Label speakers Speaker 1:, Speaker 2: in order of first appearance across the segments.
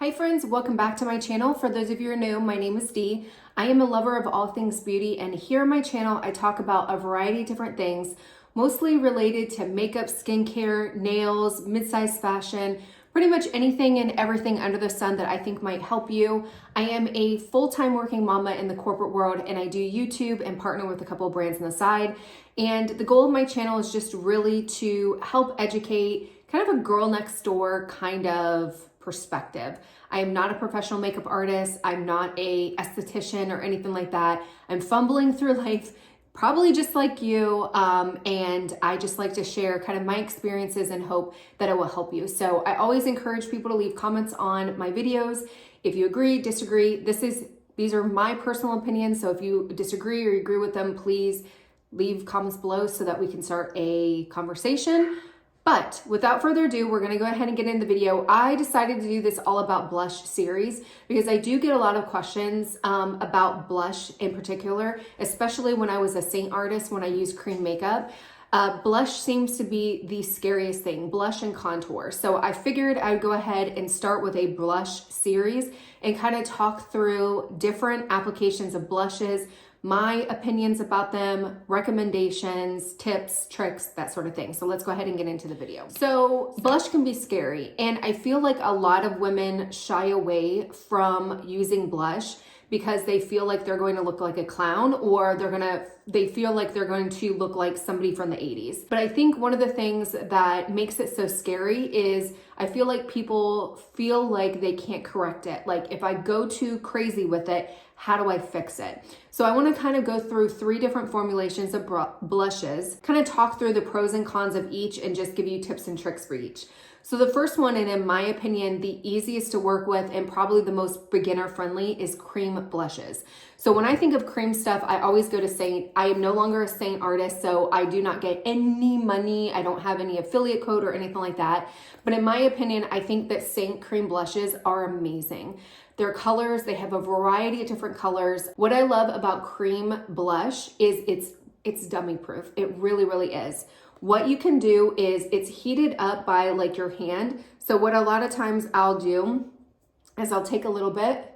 Speaker 1: Hi friends, welcome back to my channel. For those of you who are new, my name is Dee. I am a lover of all things beauty, and here on my channel I talk about a variety of different things, mostly related to makeup, skincare, nails, mid-size fashion, pretty much anything and everything under the sun that I think might help you. I am a full-time working mama in the corporate world, and I do YouTube and partner with a couple of brands on the side. And the goal of my channel is just really to help educate, kind of a girl next door kind of perspective. I am not a professional makeup artist. I'm not a esthetician or anything like that. I'm fumbling through life, probably just like you. And I just like to share kind of my experiences and hope that it will help you. So I always encourage people to leave comments on my videos. If you agree, disagree, these are my personal opinions. So if you disagree or you agree with them, please leave comments below so that we can start a conversation. But without further ado, we're gonna go ahead and get into the video. I decided to do this all about blush series because I do get a lot of questions about blush in particular, especially when I was a Saint artist, when I used cream makeup. Blush seems to be the scariest thing, blush and contour. So I figured I'd go ahead and start with a blush series and kind of talk through different applications of blushes, my opinions about them, recommendations, tips, tricks, that sort of thing. So let's go ahead and get into the video. So blush can be scary, and I feel like a lot of women shy away from using blush because they feel like they're going to look like a clown, or they feel like they're going to look like somebody from the 80s. But I think one of the things that makes it so scary is I feel like people feel like they can't correct it. Like if I go too crazy with it, how do I fix it? So I want to kind of go through 3 different formulations of blushes, kind of talk through the pros and cons of each and just give you tips and tricks for each. So the first one, and in my opinion, the easiest to work with and probably the most beginner friendly, is cream blushes. So when I think of cream stuff, I always go to Saint. I am no longer a Saint artist, so I do not get any money. I don't have any affiliate code or anything like that. But in my opinion, I think that Saint cream blushes are amazing. Their colors, they have a variety of different colors. What I love about cream blush is it's dummy proof. It really, really is. What you can do is it's heated up by like your hand. So what a lot of times I'll do is I'll take a little bit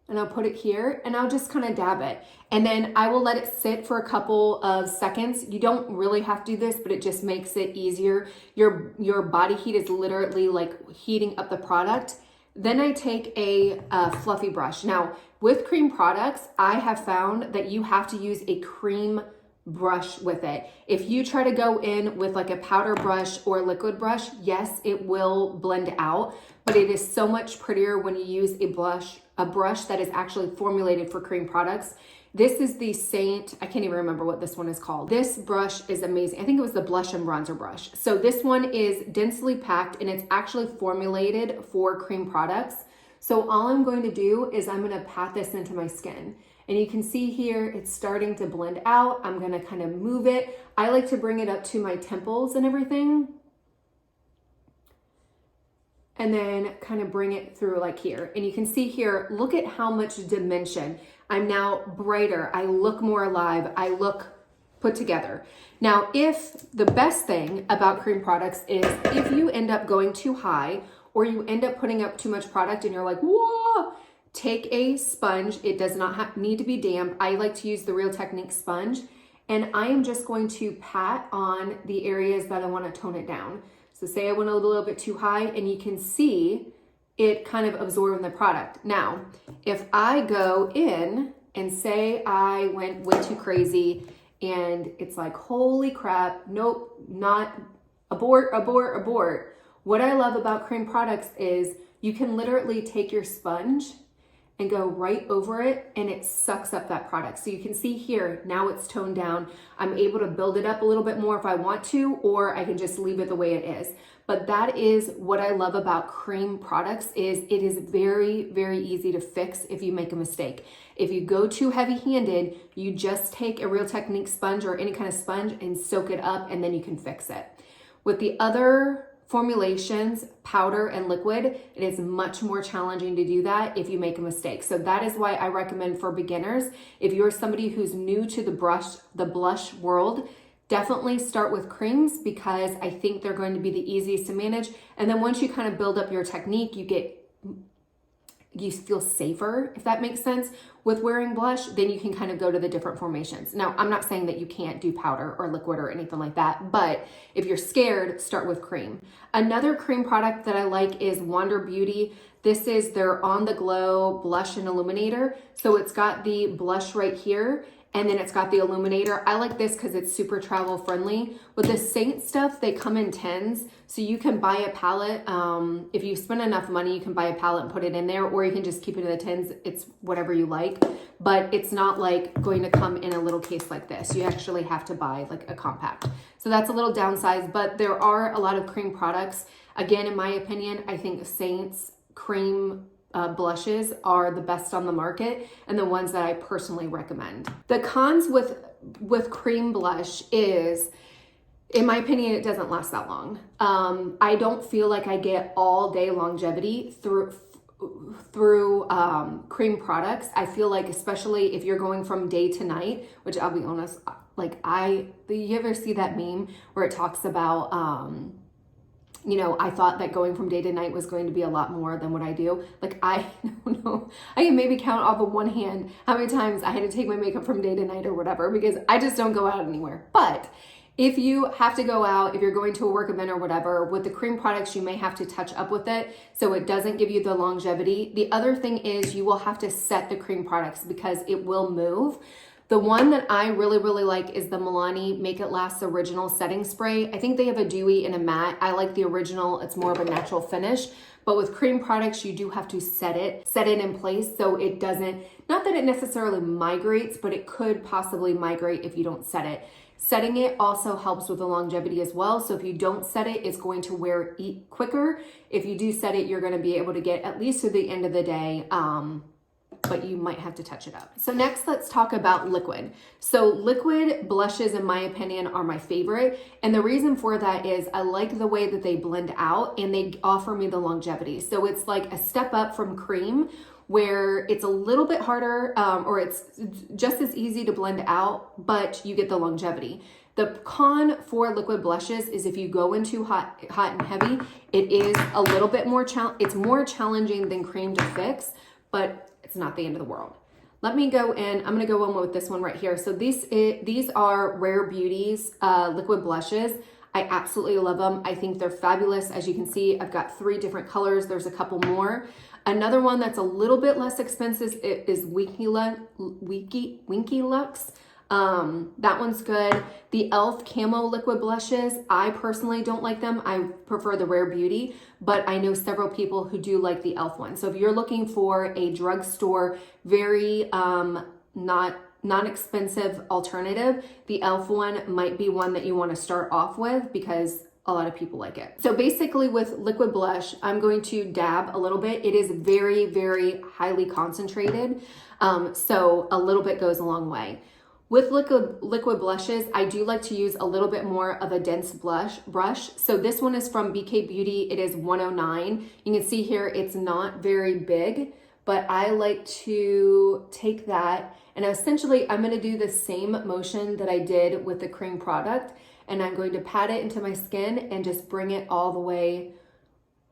Speaker 1: and I'll put it here and I'll just kind of dab it. And then I will let it sit for a couple of seconds. You don't really have to do this, but it just makes it easier. Your body heat is literally like heating up the product. Then I take a fluffy brush. Now with cream products, I have found that you have to use a cream brush with it. If you try to go in with like a powder brush or liquid brush, yes, it will blend out, but it is so much prettier when you use a brush that is actually formulated for cream products. This is the Saint, I can't even remember what this one is called. This brush is amazing. I think it was the blush and bronzer brush. So this one is densely packed and it's actually formulated for cream products. So all I'm going to do is I'm going to pat this into my skin. And you can see here, it's starting to blend out. I'm gonna kind of move it. I like to bring it up to my temples and everything. And then kind of bring it through like here. And you can see here, look at how much dimension. I'm now brighter. I look more alive. I look put together. Now, if the best thing about cream products is if you end up going too high or you end up putting up too much product and you're like, whoa, take a sponge. It does not need to be damp. I like to use the Real Technique sponge, and I am just going to pat on the areas that I want to tone it down. So say I went a little bit too high, and you can see it kind of absorbing the product. Now, if I go in and say I went way too crazy and it's like, holy crap, nope, not, abort, abort, abort. What I love about cream products is you can literally take your sponge and go right over it and it sucks up that product. So you can see here, now it's toned down. I'm able to build it up a little bit more if I want to, or I can just leave it the way it is. But that is what I love about cream products is it is very, very easy to fix if you make a mistake. If you go too heavy-handed, you just take a Real Technique sponge or any kind of sponge and soak it up, and then you can fix it. With the other formulations, powder and liquid, it is much more challenging to do that if you make a mistake. So that is why I recommend for beginners, if you're somebody who's new to the blush world, definitely start with creams because I think they're going to be the easiest to manage. And then once you kind of build up your technique, you get you feel safer, if that makes sense, with wearing blush, then you can kind of go to the different formations. Now, I'm not saying that you can't do powder or liquid or anything like that, but if you're scared, start with cream. Another cream product that I like is Wander Beauty. This is their On the Glow Blush and Illuminator. So it's got the blush right here, and then it's got the illuminator. I like this because it's super travel friendly. With the Saint stuff, they come in tins. So you can buy a palette. If you spend enough money, you can buy a palette and put it in there, or you can just keep it in the tins. It's whatever you like, but it's not like going to come in a little case like this. You actually have to buy like a compact. So that's a little downside, but there are a lot of cream products. Again, in my opinion, I think Saint's cream blushes are the best on the market and the ones that I personally recommend. The cons with cream blush is, in my opinion, it doesn't last that long. I don't feel like I get all day longevity through cream products. I feel like, especially if you're going from day to night, which I'll be honest, like you ever see that meme where it talks about, you know, I thought that going from day to night was going to be a lot more than what I do. Like, I don't know. I can maybe count off of one hand how many times I had to take my makeup from day to night or whatever, because I just don't go out anywhere. But if you have to go out, if you're going to a work event or whatever, with the cream products, you may have to touch up with it so it doesn't give you the longevity. The other thing is you will have to set the cream products because it will move. The one that I really, really like is the Milani Make It Last Original Setting Spray. I think they have a dewy and a matte. I like the original. It's more of a natural finish. But with cream products, you do have to set it in place so it doesn't, not that it necessarily migrates, but it could possibly migrate if you don't set it. Setting it also helps with the longevity as well. So if you don't set it, it's going to wear quicker. If you do set it, you're going to be able to get at least to the end of the day, but you might have to touch it up. So next, let's talk about liquid. So liquid blushes, in my opinion, are my favorite. And the reason for that is I like the way that they blend out and they offer me the longevity. So it's like a step up from cream, where it's a little bit harder, or it's just as easy to blend out, but you get the longevity. The con for liquid blushes is if you go in too hot and heavy, it is a little bit more it's more challenging than cream to fix, but it's not the end of the world. Let me go in. I'm going to go in with this one right here. So these are Rare Beauty's liquid blushes. I absolutely love them. I think they're fabulous. As you can see, I've got 3 different colors. There's a couple more. Another one that's a little bit less expensive is Winky Lux. That one's good. The e.l.f. Camo liquid blushes, I personally don't like them. I prefer the Rare Beauty, but I know several people who do like the e.l.f. one. So if you're looking for a drugstore, very non-expensive alternative, the e.l.f. one might be one that you want to start off with because a lot of people like it. So basically with liquid blush, I'm going to dab a little bit. It is very, very highly concentrated. So a little bit goes a long way. With liquid blushes, I do like to use a little bit more of a dense brush. So this one is from BK Beauty. It is 109. You can see here, it's not very big, but I like to take that and essentially I'm going to do the same motion that I did with the cream product, and I'm going to pat it into my skin and just bring it all the way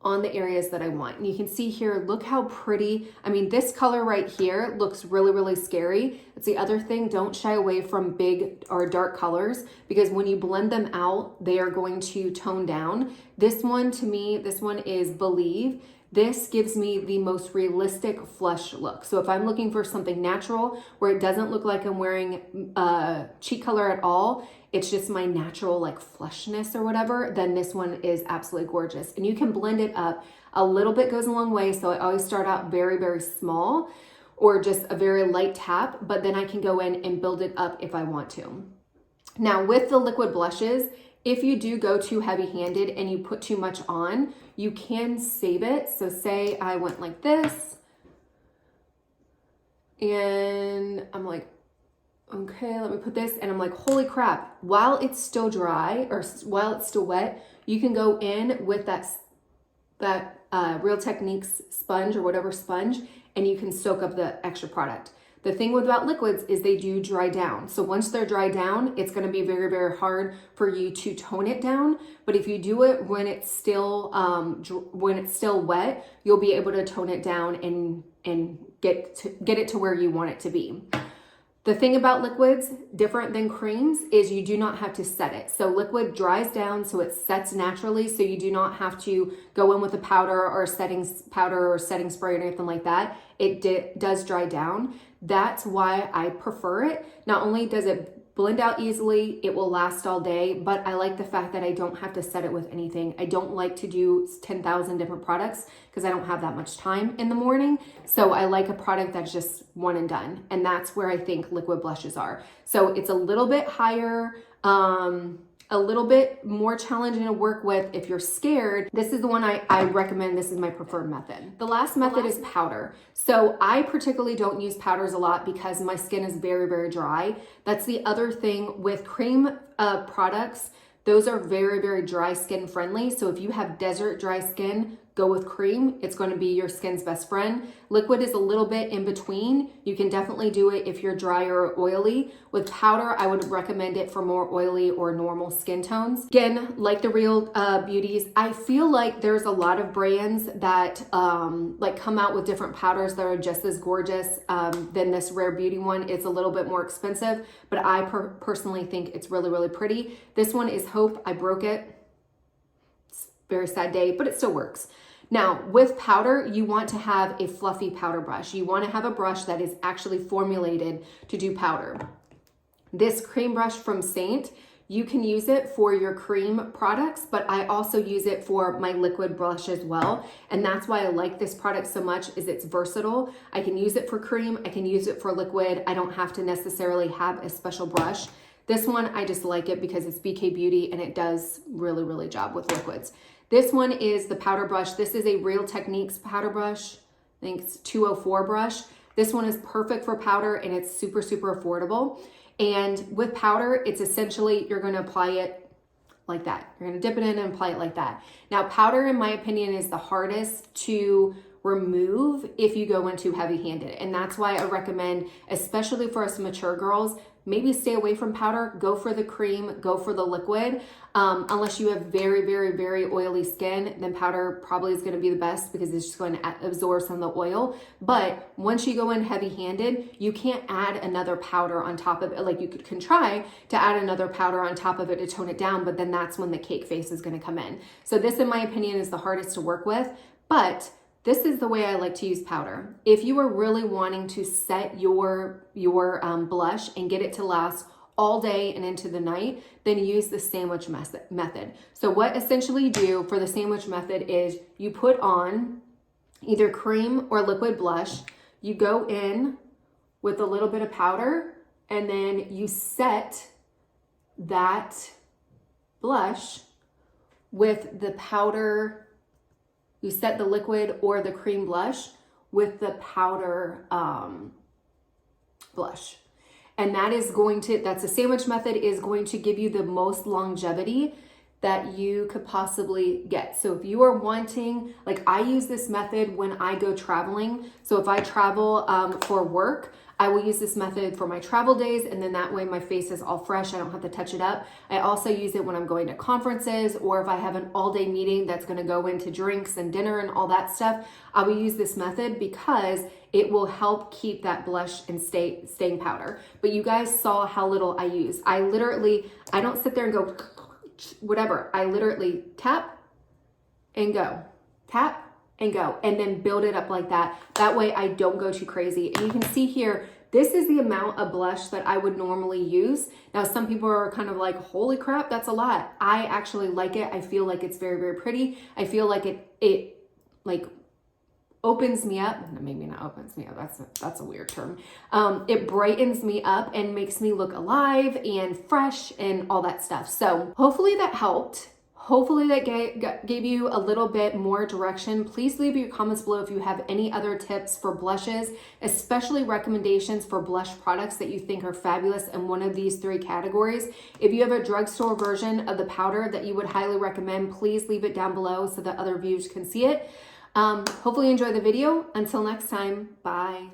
Speaker 1: on the areas that I want. And you can see here, look how pretty. I mean, this color right here looks really, really scary. That's the other thing. Don't shy away from big or dark colors because when you blend them out, they are going to tone down. This one, to me, this one is Believe. This gives me the most realistic flush look. So if I'm looking for something natural where it doesn't look like I'm wearing cheek color at all, it's just my natural like flushness or whatever, then this one is absolutely gorgeous. And you can blend it up. A little bit goes a long way. So I always start out very, very small or just a very light tap, but then I can go in and build it up if I want to. Now with the liquid blushes, if you do go too heavy-handed and you put too much on, you can save it. So say I went like this and I'm like, okay, let me put this, and I'm like, holy crap, while it's still dry or while it's still wet, you can go in with that Real Techniques sponge or whatever sponge, and you can soak up the extra product. The thing about liquids is they do dry down. So once they're dry down, it's going to be very, very hard for you to tone it down. But if you do it when it's still wet, you'll be able to tone it down and get it to where you want it to be. The thing about liquids, different than creams, is you do not have to set it. So liquid dries down so it sets naturally, so you do not have to go in with a powder or setting powder or setting spray or anything like that. It does dry down. That's why I prefer it. Not only does it blend out easily, it will last all day, but I like the fact that I don't have to set it with anything. I don't like to do 10,000 different products because I don't have that much time in the morning. So I like a product that's just one and done. And that's where I think liquid blushes are. So it's a little bit higher, a little bit more challenging to work with if you're scared. This is the one I recommend. This is my preferred method. The last method is powder. So I particularly don't use powders a lot because my skin is very, very dry. That's the other thing with cream products. Those are very, very dry skin friendly. So if you have desert dry skin, go with cream. It's going to be your skin's best friend. Liquid is a little bit in between. You can definitely do it if you're dry or oily. With powder, I would recommend it for more oily or normal skin tones. Again, like the Real Beauties, I feel like there's a lot of brands that like come out with different powders that are just as gorgeous than this Rare Beauty one. It's a little bit more expensive, but I personally think it's really, really pretty. This one is Hope. I broke it. It's a very sad day, but it still works. Now, with powder, you want to have a fluffy powder brush. You want to have a brush that is actually formulated to do powder. This cream brush from Saint, you can use it for your cream products, but I also use it for my liquid brush as well. And that's why I like this product so much, is it's versatile. I can use it for cream, I can use it for liquid. I don't have to necessarily have a special brush. This one, I just like it because it's BK Beauty and it does really, really job with liquids. This one is the powder brush. This is a Real Techniques powder brush. I think it's 204 brush. This one is perfect for powder and it's super, super affordable. And with powder, it's essentially, you're gonna apply it like that. You're gonna dip it in and apply it like that. Now, powder, in my opinion, is the hardest to remove if you go in too heavy-handed. And that's why I recommend, especially for us mature girls, maybe stay away from powder, go for the cream, go for the liquid. Unless you have very, very, very oily skin, then powder probably is gonna be the best because it's just going to absorb some of the oil. But once you go in heavy-handed, you can't add another powder on top of it. Like you can try to add another powder on top of it to tone it down, but then that's when the cake face is gonna come in. So this, in my opinion, is the hardest to work with, but this is the way I like to use powder. If you are really wanting to set your blush and get it to last all day and into the night, then use the sandwich method. So what essentially you do for the sandwich method is you put on either cream or liquid blush, you go in with a little bit of powder, and then you set that blush with the powder. You set the liquid or the cream blush with the powder blush. And that's a sandwich method, is going to give you the most longevity that you could possibly get. So if you are wanting, like I use this method when I go traveling. So if I travel for work, I will use this method for my travel days, and then that way my face is all fresh. I don't have to touch it up. I also use it when I'm going to conferences, or if I have an all-day meeting that's going to go into drinks and dinner and all that stuff. I will use this method because it will help keep that blush and staying powder. But you guys saw how little I use. I don't sit there and go whatever. I literally tap and go, tap and go, and then build it up like that. That way I don't go too crazy. And you can see here, this is the amount of blush that I would normally use. Now, some people are kind of like, holy crap, that's a lot. I actually like it. I feel like it's very, very pretty. I feel like it like opens me up. Maybe not opens me up. That's a weird term. It brightens me up and makes me look alive and fresh and all that stuff. So hopefully that helped. Hopefully that gave you a little bit more direction. Please leave your comments below if you have any other tips for blushes, especially recommendations for blush products that you think are fabulous in one of these 3 categories. If you have a drugstore version of the powder that you would highly recommend, please leave it down below so that other viewers can see it. Hopefully you enjoyed the video. Until next time, bye.